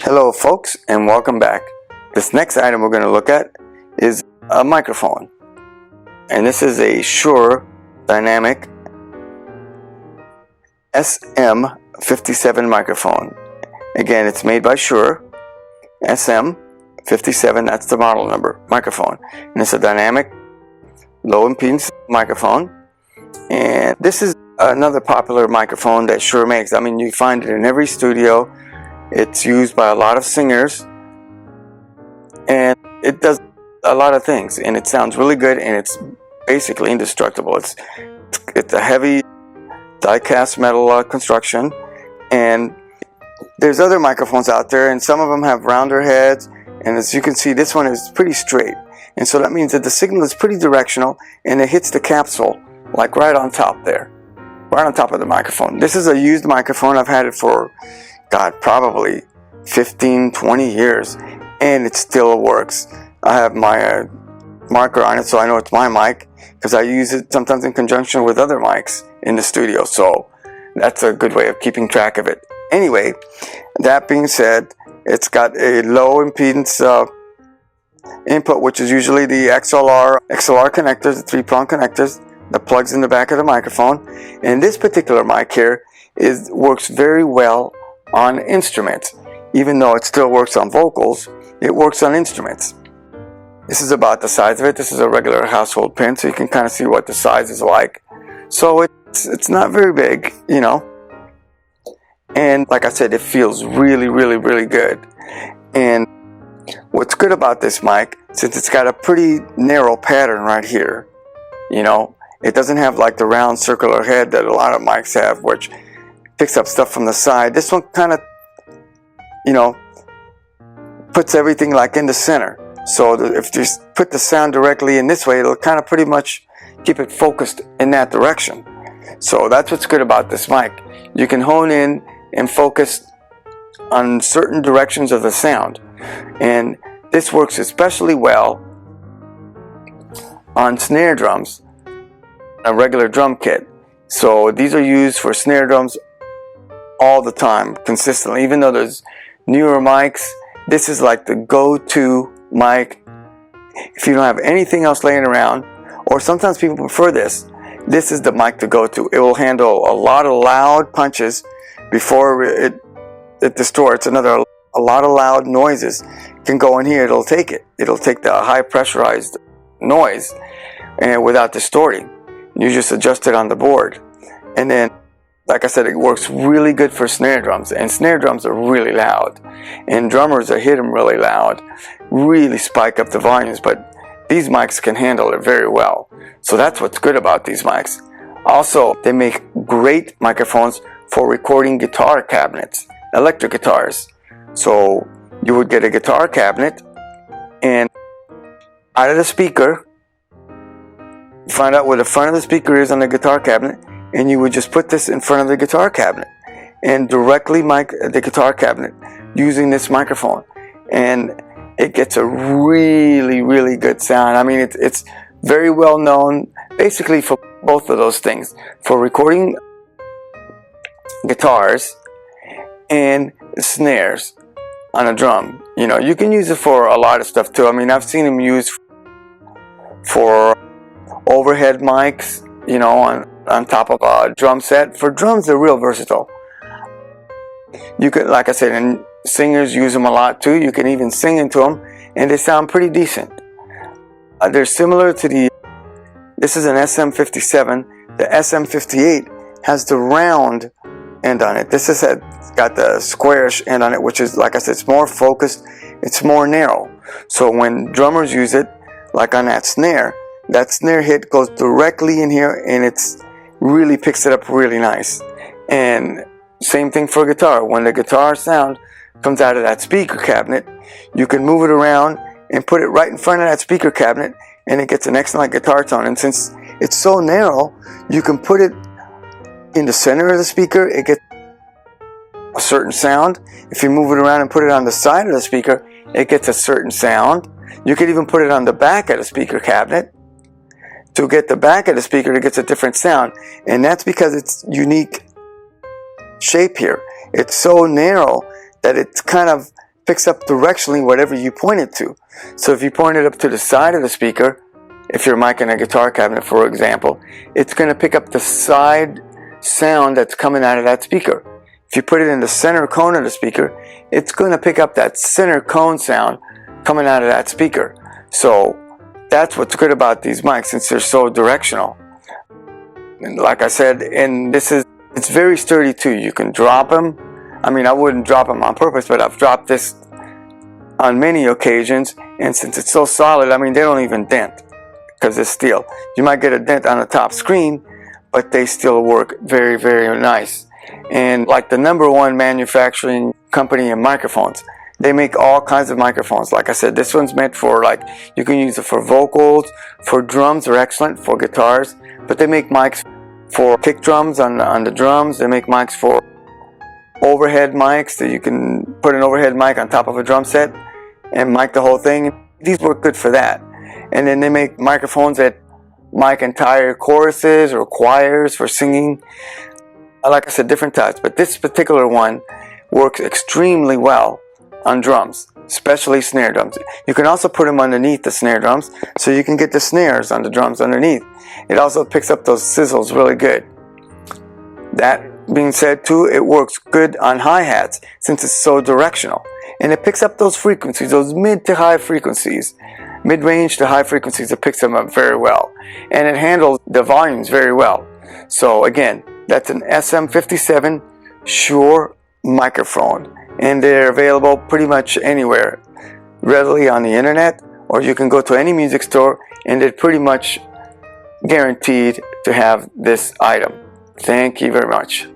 Hello folks, and welcome back. This next item we're going to look at is a microphone, and this is a Shure Dynamic SM57 microphone. Again, it's made by Shure. SM57, that's the model number, microphone, and it's a dynamic low impedance microphone. And this is another popular microphone that Shure makes. I mean, you find it in every studio. It's used by a lot of singers, and it does a lot of things, and it sounds really good, and it's basically indestructible. It's a heavy die-cast metal construction, and there's other microphones out there, and some of them have rounder heads, and as you can see, this one is pretty straight, and so that means that the signal is pretty directional, and it hits the capsule like right on top there, right on top of the microphone. This is a used microphone. I've had it for probably 15-20 years, and it still works. I have my marker on it, so I know it's my mic, because I use it sometimes in conjunction with other mics in the studio, so that's a good way of keeping track of it. Anyway, that being said, it's got a low impedance input, which is usually the XLR connectors, the 3-prong connectors that plugs in the back of the microphone. And this particular mic here works very well on instruments. Even though it still works on vocals, it works on instruments. This is about the size of it. This is a regular household pin, so you can kind of see what the size is like. So it's not very big, you know. And like I said, it feels really, really, really good. And what's good about this mic, since it's got a pretty narrow pattern right here, you know, it doesn't have like the round circular head that a lot of mics have, which picks up stuff from the side. This one kind of, you know, puts everything like in the center. So if you put the sound directly in this way, it'll kind of pretty much keep it focused in that direction. So that's what's good about this mic. You can hone in and focus on certain directions of the sound. And this works especially well on snare drums, a regular drum kit. So these are used for snare drums all the time, consistently. Even though there's newer mics, this is like the go-to mic if you don't have anything else laying around, or sometimes people prefer this. This is the mic to go to. It will handle a lot of loud punches before it distorts. A lot of loud noises can go in here. It'll take it. It'll take the high pressurized noise and without distorting. You just adjust it on the board, and then, like I said, it works really good for snare drums, and snare drums are really loud, and drummers that hit them really loud really spike up the volumes, but these mics can handle it very well. So that's what's good about these mics. Also, they make great microphones for recording guitar cabinets, electric guitars. So you would get a guitar cabinet, and out of the speaker, find out where the front of the speaker is on the guitar cabinet, and you would just put this in front of the guitar cabinet and directly mic the guitar cabinet using this microphone, and it gets a really, really good sound. I mean, it's very well known basically for both of those things, for recording guitars and snares on a drum. You know, you can use it for a lot of stuff too. I mean, I've seen them used for overhead mics, you know, on top of a drum set. For drums, they're real versatile. You could, like I said, and singers use them a lot too. You can even sing into them, and they sound pretty decent. They're similar to this is an SM57. The SM58 has the round end on it. This has got the squarish end on it, which is, like I said, it's more focused, it's more narrow. So when drummers use it, like on that snare hit goes directly in here, and it's really picks it up really nice. And same thing for guitar. When the guitar sound comes out of that speaker cabinet, you can move it around and put it right in front of that speaker cabinet, and it gets an excellent guitar tone. And since it's so narrow, you can put it in the center of the speaker, it gets a certain sound. If you move it around and put it on the side of the speaker, it gets a certain sound. You could even put it on the back of the speaker cabinet. To get the back of the speaker, it gets a different sound, and that's because it's unique shape here. It's so narrow that it kind of picks up directionally whatever you point it to. So if you point it up to the side of the speaker, if you're micing a guitar cabinet, for example, it's going to pick up the side sound that's coming out of that speaker. If you put it in the center cone of the speaker, it's going to pick up that center cone sound coming out of that speaker. So that's what's good about these mics, since they're so directional. And like I said, it's very sturdy too. You can drop them. I mean, I wouldn't drop them on purpose, but I've dropped this on many occasions, and since it's so solid, I mean, they don't even dent because it's steel. You might get a dent on the top screen, but they still work very, very nice. And like the #1 manufacturing company in microphones, they make all kinds of microphones. Like I said, this one's meant for, like, you can use it for vocals, for drums, they're excellent, for guitars, but they make mics for kick drums on the drums. They make mics for overhead mics, that you can put an overhead mic on top of a drum set and mic the whole thing. These work good for that. And then they make microphones that mic entire choruses or choirs for singing. Like I said, different types, but this particular one works extremely well on drums, especially snare drums. You can also put them underneath the snare drums, so you can get the snares on the drums underneath. It also picks up those sizzles really good. That being said too, it works good on hi-hats since it's so directional, and it picks up those frequencies, those mid to high frequencies, mid-range to high frequencies. It picks them up very well, and it handles the volumes very well. So again, that's an SM57 Shure microphone, and they're available pretty much anywhere, readily on the internet, or you can go to any music store and they're pretty much guaranteed to have this item. Thank you very much.